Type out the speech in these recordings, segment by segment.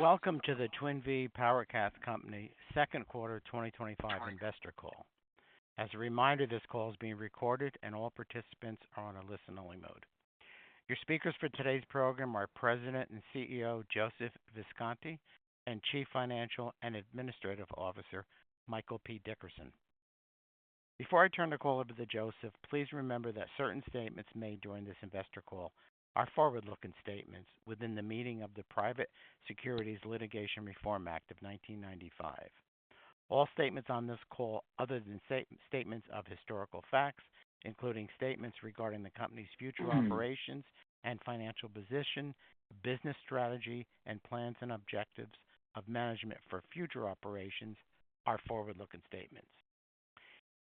Welcome to the Vee PowerCats Company second quarter 2025 investor call. As a reminder, this call is being recorded and all participants are on a listen-only mode. Your speakers for today's program are President and CEO Joseph Visconti and Chief Financial and Administrative Officer Michael P. Dickerson. Before I turn the call over to Joseph, please remember that certain statements made during this investor call are forward-looking statements within the meaning of the Private Securities Litigation Reform Act of 1995. All statements on this call, other than statements of historical facts, including statements regarding the company's future operations and financial position, business strategy, and plans and objectives of management for future operations, are forward-looking statements.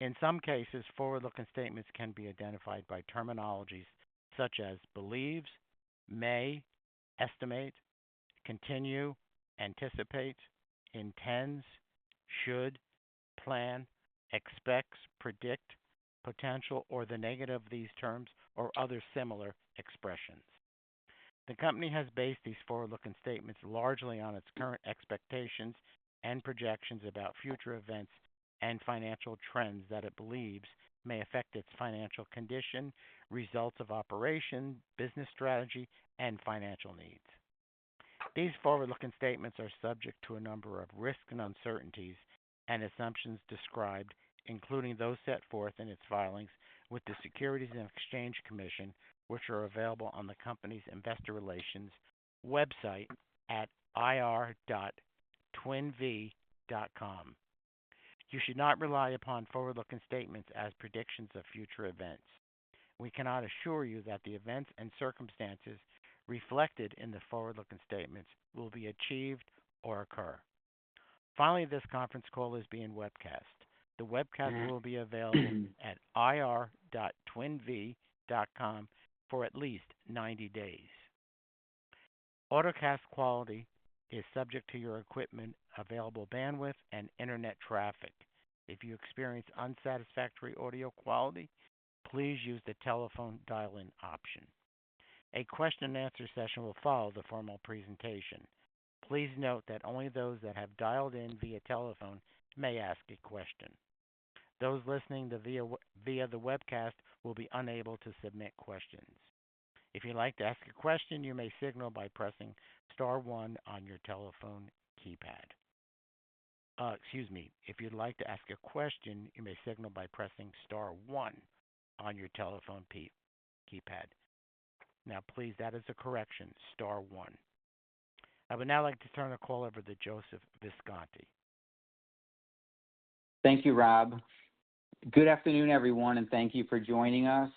In some cases, forward-looking statements can be identified by terminologies such as believes, may, estimate, continue, anticipate, intends, should, plan, expects, predict, potential, or the negative of these terms, or other similar expressions. The company has based these forward-looking statements largely on its current expectations and projections about future events and financial trends that it believes may affect its financial condition, results of operation, business strategy, and financial needs. These forward-looking statements are subject to a number of risks and uncertainties and assumptions described, including those set forth in its filings with the Securities and Exchange Commission, which are available on the company's investor relations website at ir.twinv.com. You should not rely upon forward-looking statements as predictions of future events. We cannot assure you that the events and circumstances reflected in the forward-looking statements will be achieved or occur. Finally, this conference call is being webcast. The webcast will be available at ir.twinv.com for at least 90 days. Autocast quality is subject to your equipment, available bandwidth, and internet traffic. If you experience unsatisfactory audio quality, please use the telephone dial-in option. A question and answer session will follow the formal presentation. Please note that only those that have dialed in via telephone may ask a question. Those listening via the webcast will be unable to submit questions. If you'd like to ask a question, you may signal by pressing star 1 on your telephone keypad. If you'd like to ask a question, you may signal by pressing star 1 on your telephone keypad. Now, please, that is a correction, star 1. I would now like to turn the call over to Joseph Visconti. Thank you, Rob. Good afternoon, everyone, and thank you for joining us.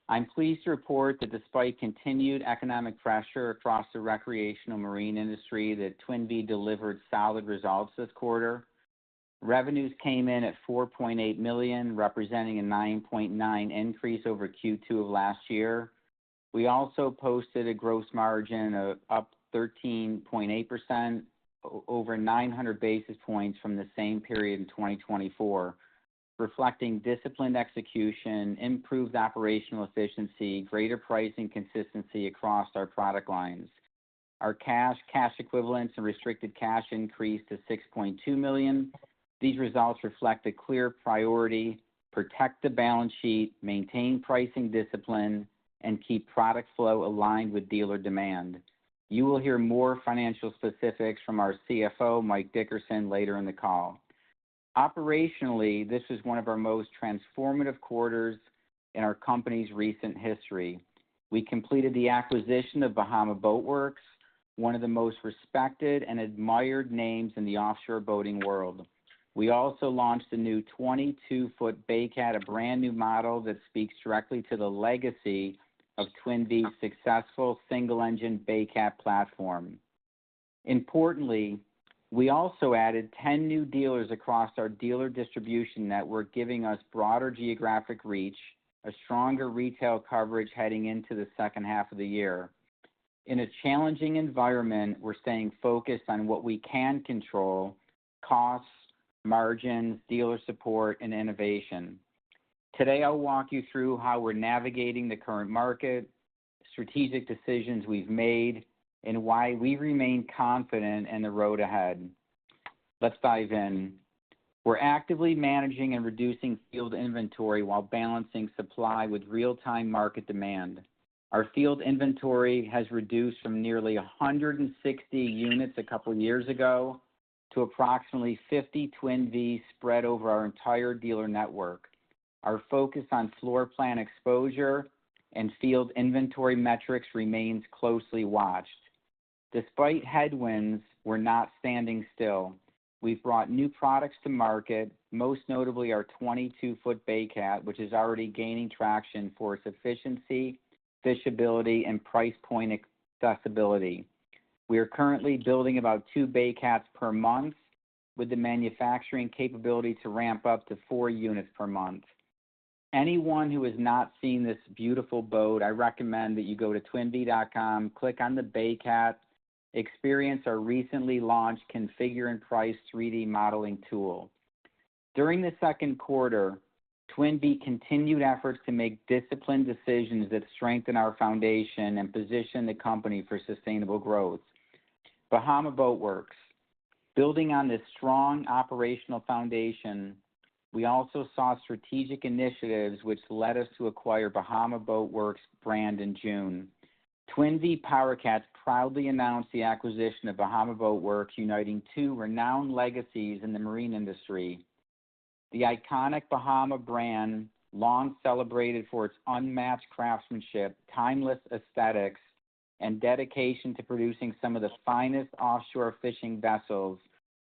I'm pleased to report that despite continued economic pressure across the recreational marine industry, that TwinV delivered solid results this quarter. Revenues came in at $4.8 million, representing a 9.9% increase over Q2 of last year. We also posted a gross margin of up 13.8%, over 900 basis points from the same period in 2024. Reflecting disciplined execution, improved operational efficiency, greater pricing consistency across our product lines. Our cash equivalents, and restricted cash increased to $6.2 million. These results reflect a clear priority: protect the balance sheet, maintain pricing discipline, and keep product flow aligned with dealer demand. You will hear more financial specifics from our CFO, Mike Dickerson, later in the call. Operationally, this was one of our most transformative quarters in our company's recent history. We completed the acquisition of Bahama Boat Works, one of the most respected and admired names in the offshore boating world. We also launched a new 22-foot BayCat, a brand new model that speaks directly to the legacy of TwinV's successful single-engine BayCat platform. Importantly, we also added 10 new dealers across our dealer distribution network, giving us broader geographic reach, a stronger retail coverage heading into the second half of the year. In a challenging environment, we're staying focused on what we can control: costs, margins, dealer support, and innovation. Today, I'll walk you through how we're navigating the current market, strategic decisions we've made, and why we remain confident in the road ahead. Let's dive in. We're actively managing and reducing field inventory while balancing supply with real-time market demand. Our field inventory has reduced from nearly 160 units a couple years ago to approximately 50 Twin V's spread over our entire dealer network. Our focus on floor plan exposure and field inventory metrics remains closely watched. Despite headwinds, we're not standing still. We've brought new products to market, most notably our 22-foot Bay Cat, which is already gaining traction for its efficiency, fishability, and price point accessibility. We are currently building about 2 Bay Cats per month with the manufacturing capability to ramp up to 4 units per month. Anyone who has not seen this beautiful boat, I recommend that you go to twinvee.com, click on the Bay Cat, experience our recently launched Configure and Price 3D modeling tool. During the second quarter, Twin Vee continued efforts to make disciplined decisions that strengthen our foundation and position the company for sustainable growth. Bahama Boat Works. Building on this strong operational foundation, we also saw strategic initiatives which led us to acquire Bahama Boat Works brand in June. Twin Vee PowerCats proudly announced the acquisition of Bahama Boat Works, uniting 2 renowned legacies in the marine industry. The iconic Bahama brand, long celebrated for its unmatched craftsmanship, timeless aesthetics, and dedication to producing some of the finest offshore fishing vessels,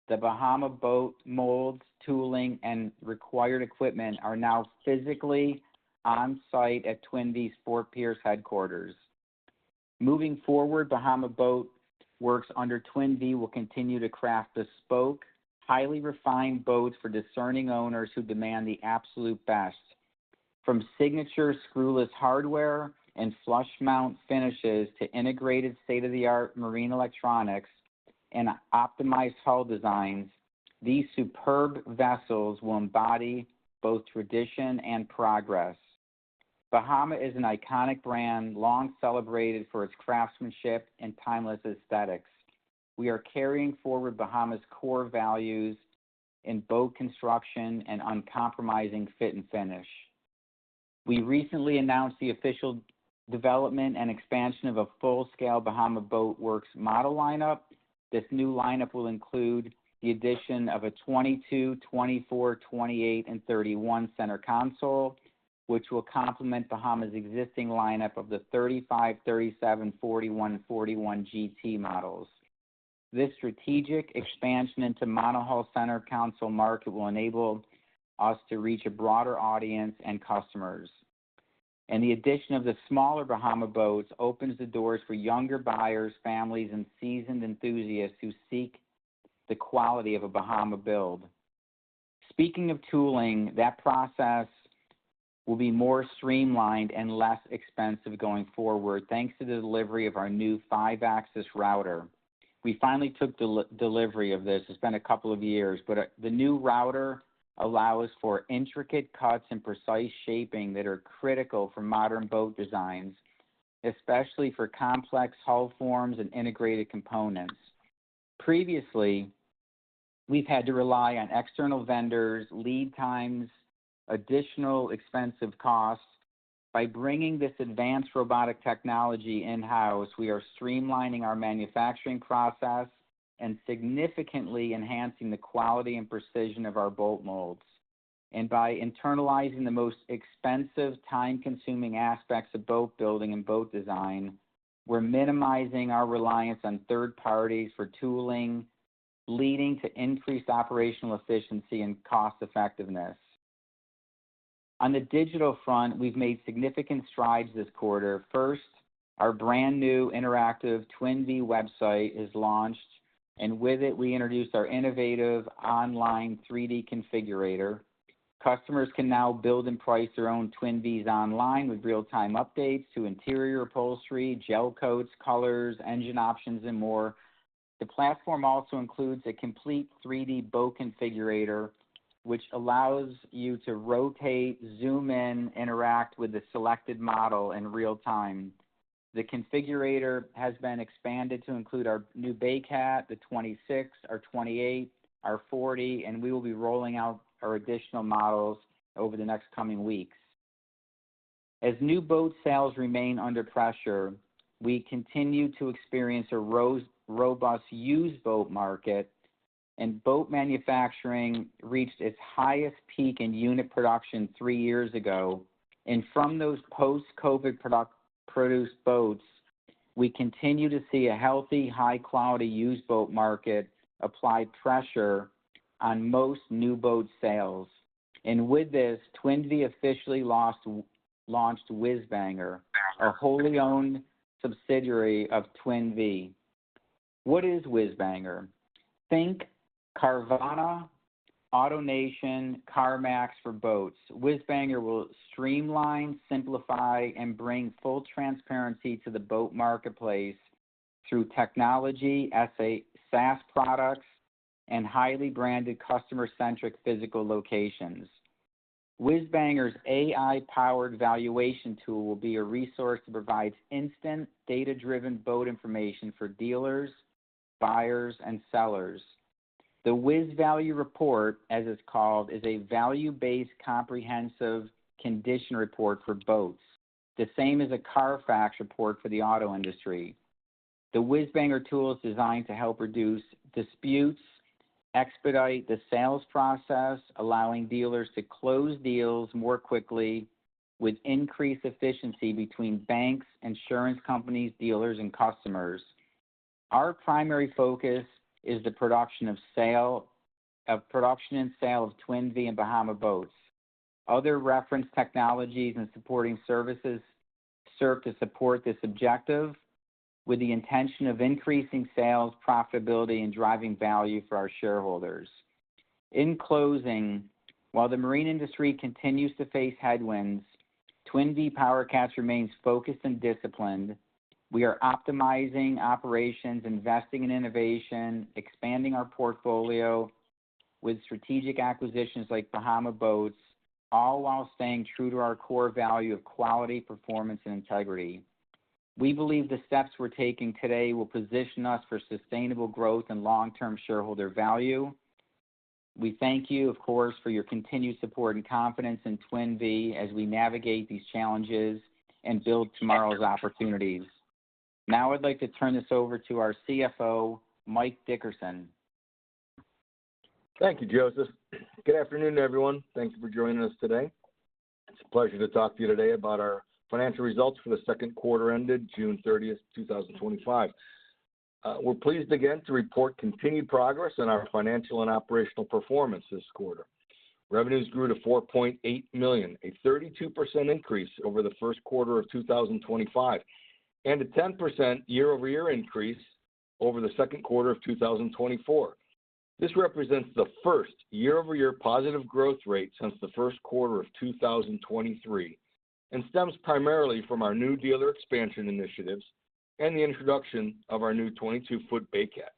the Bahama boat molds, tooling, and required equipment are now physically on site at Twin Vee Sport Pierce headquarters. Moving forward, Bahama Boat Works under Twin Vee will continue to craft bespoke, highly refined boats for discerning owners who demand the absolute best. From signature screwless hardware and flush mount finishes to integrated state-of-the-art marine electronics and optimized hull designs, these superb vessels will embody both tradition and progress. Bahama is an iconic brand, long celebrated for its craftsmanship and timeless aesthetics. We are carrying forward Bahama's core values in boat construction and uncompromising fit and finish. We recently announced the official development and expansion of a full-scale Bahama Boat Works model lineup. This new lineup will include the addition of a 22, 24, 28, and 31 center console, which will complement Bahama's existing lineup of the 35, 37, 41, 41 GT models. This strategic expansion into monohull center console market will enable us to reach a broader audience and customers. And the addition of the smaller Bahama boats opens the doors for younger buyers, families, and seasoned enthusiasts who seek the quality of a Bahama build. Speaking of tooling, that process will be more streamlined and less expensive going forward thanks to the delivery of our new 5-axis router. We finally took delivery of this. It's been a couple of years, but the new router allows for intricate cuts and precise shaping that are critical for modern boat designs, especially for complex hull forms and integrated components. Previously, we've had to rely on external vendors, lead times, additional expensive costs. By bringing this advanced robotic technology in-house, we are streamlining our manufacturing process and significantly enhancing the quality and precision of our boat molds. And by internalizing the most expensive, time-consuming aspects of boat building and boat design, we're minimizing our reliance on third parties for tooling, leading to increased operational efficiency and cost effectiveness. On the digital front, we've made significant strides this quarter. First, our brand new interactive Twin Vee website is launched, and with it, we introduced our innovative online 3D configurator. Customers can now build and price their own Twin Vees online with real-time updates to interior upholstery, gel coats, colors, engine options, and more. The platform also includes a complete 3D boat configurator, which allows you to rotate, zoom in, interact with the selected model in real time. The configurator has been expanded to include our new Baycat, the 26, our 28, our 40, and we will be rolling out our additional models over the next coming weeks. As new boat sales remain under pressure, we continue to experience a robust used boat market, and boat manufacturing reached its highest peak in unit production 3 years ago. And from those post-COVID produced boats, we continue to see a healthy, high-quality used boat market apply pressure on most new boat sales. And with this, Twin Vee officially launched Whizbanger, a wholly owned subsidiary of Twin Vee. What is Whizbanger? Think Carvana, AutoNation, CarMax for boats. Whizbanger will streamline, simplify, and bring full transparency to the boat marketplace through technology, SaaS products, and highly branded customer-centric physical locations. Whizbanger's AI-powered valuation tool will be a resource that provides instant, data-driven boat information for dealers, buyers, and sellers. The Whiz Value Report, as it's called, is a value-based comprehensive condition report for boats, the same as a Carfax report for the auto industry. The Whizbanger tool is designed to help reduce disputes, expedite the sales process, allowing dealers to close deals more quickly with increased efficiency between banks, insurance companies, dealers, and customers. Our primary focus is the production and sale of Twin Vee and Bahama boats. Other reference technologies and supporting services serve to support this objective with the intention of increasing sales, profitability, and driving value for our shareholders. In closing, while the marine industry continues to face headwinds, Twin Vee PowerCats remains focused and disciplined. We are optimizing operations, investing in innovation, expanding our portfolio with strategic acquisitions like Bahama Boats, all while staying true to our core value of quality, performance, and integrity. We believe the steps we're taking today will position us for sustainable growth and long-term shareholder value. We thank you, of course, for your continued support and confidence in Twin Vee as we navigate these challenges and build tomorrow's opportunities. Now I'd like to turn this over to our CFO, Mike Dickerson. Thank you, Joseph. Good afternoon, everyone. Thank you for joining us today. It's a pleasure to talk to you today about our financial results for the second quarter ended June 30th, 2025. We're pleased again to report continued progress in our financial and operational performance this quarter. Revenues grew to $4.8 million, a 32% increase over the first quarter of 2025, and a 10% year-over-year increase over the second quarter of 2024. This represents the first year-over-year positive growth rate since the first quarter of 2023 and stems primarily from our new dealer expansion initiatives and the introduction of our new 22-foot Baycat.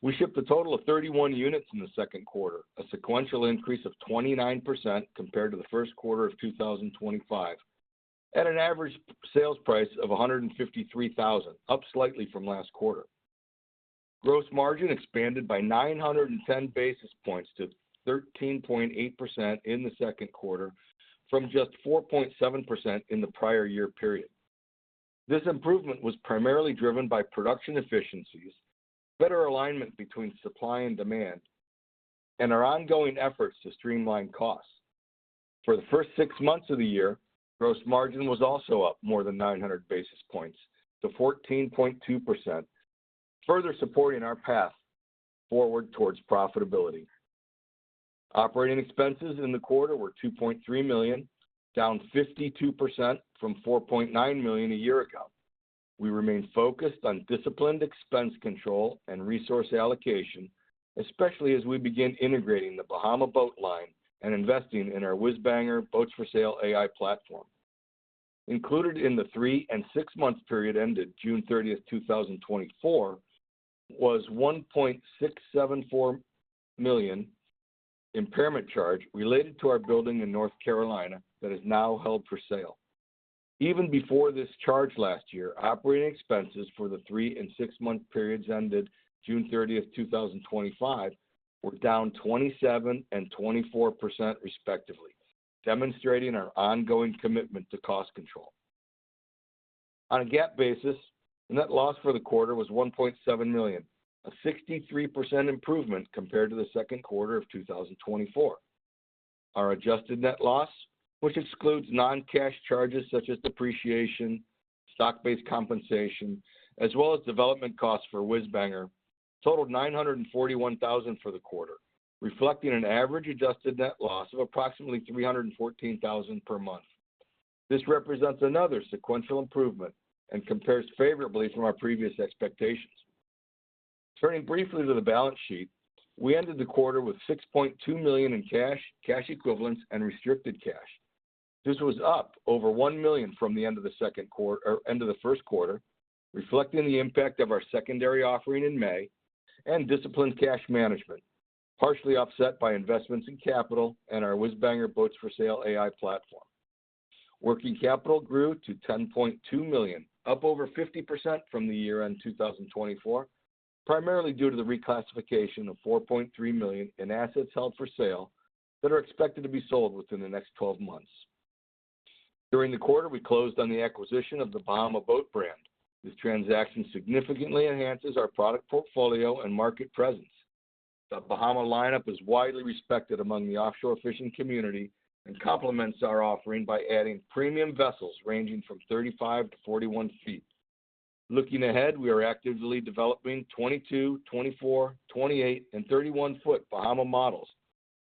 We shipped a total of 31 units in the second quarter, a sequential increase of 29% compared to the first quarter of 2025, at an average sales price of $153,000, up slightly from last quarter. Gross margin expanded by 910 basis points to 13.8% in the second quarter from just 4.7% in the prior year period. This improvement was primarily driven by production efficiencies, better alignment between supply and demand, and our ongoing efforts to streamline costs. For the first 6 months of the year, gross margin was also up more than 900 basis points to 14.2%, further supporting our path forward towards profitability. Operating expenses in the quarter were $2.3 million, down 52% from $4.9 million a year ago. We remain focused on disciplined expense control and resource allocation, especially as we begin integrating the Bahama Boat line and investing in our Whizbanger Boats for Sale AI platform. Included in the 3 and 6 month period ended June 30th, 2024, was $1.674 million impairment charge related to our building in North Carolina that is now held for sale. Even before this charge last year, operating expenses for the 3 and 6 month periods ended June 30th, 2025 were down 27% and 24% respectively, demonstrating our ongoing commitment to cost control. On a GAAP basis, the net loss for the quarter was $1.7 million, a 63% improvement compared to the second quarter of 2024. Our adjusted net loss, which excludes non-cash charges such as depreciation, stock-based compensation, as well as development costs for WhizBanger, totaled $941,000 for the quarter, reflecting an average adjusted net loss of approximately $314,000 per month. This represents another sequential improvement and compares favorably from our previous expectations. Turning briefly to the balance sheet, we ended the quarter with $6.2 million in cash equivalents, and restricted cash. This was up over $1 million from the end of the first quarter, reflecting the impact of our secondary offering in May and disciplined cash management, partially offset by investments in capital and our WhizBanger Boats for Sale AI platform. Working capital grew to $10.2 million, up over 50% from the year-end 2024, primarily due to the reclassification of $4.3 million in assets held for sale that are expected to be sold within the next 12 months. During the quarter, we closed on the acquisition of the Bahama Boat brand. This transaction significantly enhances our product portfolio and market presence. The Bahama lineup is widely respected among the offshore fishing community and complements our offering by adding premium vessels ranging from 35 to 41 feet. Looking ahead, we are actively developing 22, 24, 28, and 31-foot Bahama models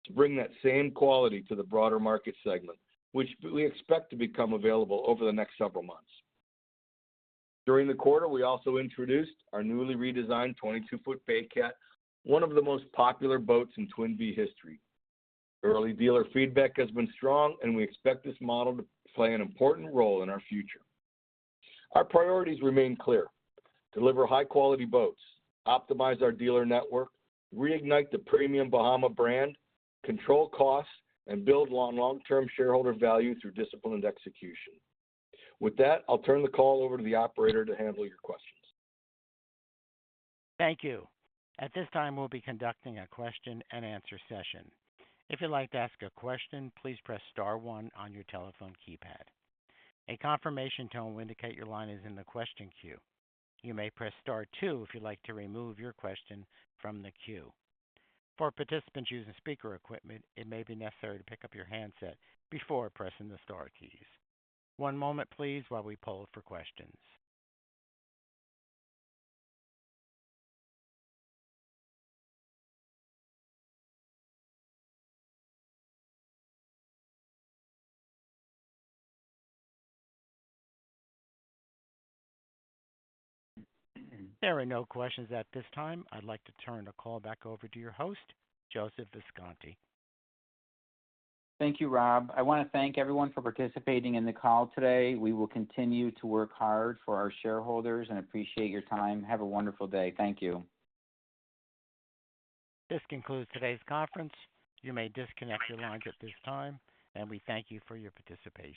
to bring that same quality to the broader market segment, which we expect to become available over the next several months. During the quarter, we also introduced our newly redesigned 22-foot PowerCat, one of the most popular boats in Twin Vee history. Early dealer feedback has been strong, and we expect this model to play an important role in our future. Our priorities remain clear: deliver high-quality boats, optimize our dealer network, reignite the premium Bahama brand, control costs, and build long-term shareholder value through disciplined execution. With that, I'll turn the call over to the operator to handle your questions. Thank you. At this time, we'll be conducting a question-and-answer session. If you'd like to ask a question, please press star one on your telephone keypad. A confirmation tone will indicate your line is in the question queue. You may press star two if you'd like to remove your question from the queue. For participants using speaker equipment, it may be necessary to pick up your handset before pressing the star keys. One moment, please, while we poll for questions. There are no questions at this time. I'd like to turn the call back over to your host, Joseph Visconti. Thank you, Rob. I want to thank everyone for participating in the call today. We will continue to work hard for our shareholders and appreciate your time. Have a wonderful day. Thank you. This concludes today's conference. You may disconnect your lines at this time, and we thank you for your participation.